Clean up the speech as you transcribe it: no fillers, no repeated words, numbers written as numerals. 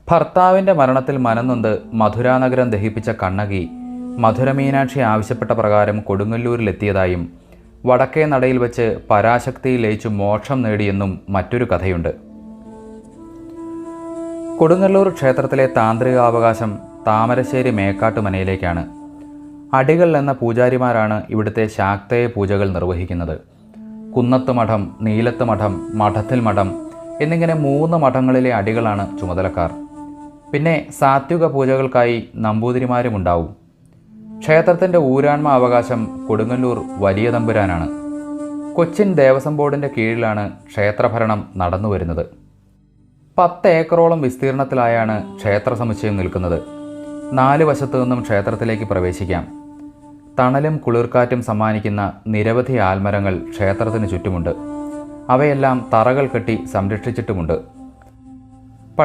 ഭർത്താവിൻ്റെ മരണത്തിൽ മനംനൊന്ത് മധുരാനഗരം ദഹിപ്പിച്ച കണ്ണകി മധുരമീനാക്ഷി ആവശ്യപ്പെട്ട പ്രകാരം കൊടുങ്ങല്ലൂരിലെത്തിയതായും വടക്കേ നടയിൽ വെച്ച് പരാശക്തിയിൽ ലയിച്ചു മോക്ഷം നേടിയെന്നും മറ്റൊരു കഥയുണ്ട്. കൊടുങ്ങല്ലൂർ ക്ഷേത്രത്തിലെ താന്ത്രികാവകാശം താമരശ്ശേരി മേക്കാട്ടുമനയിലേക്കാണ്. അടികൾ എന്ന പൂജാരിമാരാണ് ഇവിടുത്തെ ശാക്തേയ പൂജകൾ നിർവഹിക്കുന്നത്. കുന്നത്ത് മഠം, നീലത്ത് മഠം, മഠത്തിൽ മഠം എന്നിങ്ങനെ 3 മഠങ്ങളിലെ അടികളാണ് ചുമതലക്കാർ. പിന്നെ സാത്വിക പൂജകൾക്കായി നമ്പൂതിരിമാരുമുണ്ടാവും. ക്ഷേത്രത്തിൻ്റെ ഊരാൺമ അവകാശം കൊടുങ്ങല്ലൂർ വലിയ തമ്പുരാനാണ്. കൊച്ചിൻ ദേവസ്വം ബോർഡിൻ്റെ കീഴിലാണ് ക്ഷേത്രഭരണം നടന്നുവരുന്നത്. 10 ഏക്കറോളം വിസ്തീർണത്തിലായാണ് ക്ഷേത്ര സമുച്ചയം നിൽക്കുന്നത്. 4 വശത്തു നിന്നും ക്ഷേത്രത്തിലേക്ക് പ്രവേശിക്കാം. തണലും കുളിർക്കാറ്റും സമ്മാനിക്കുന്ന നിരവധി ആൽമരങ്ങൾ ക്ഷേത്രത്തിന് ചുറ്റുമുണ്ട്. അവയെല്ലാം തറകൾ കെട്ടി സംരക്ഷിച്ചിട്ടുമുണ്ട്.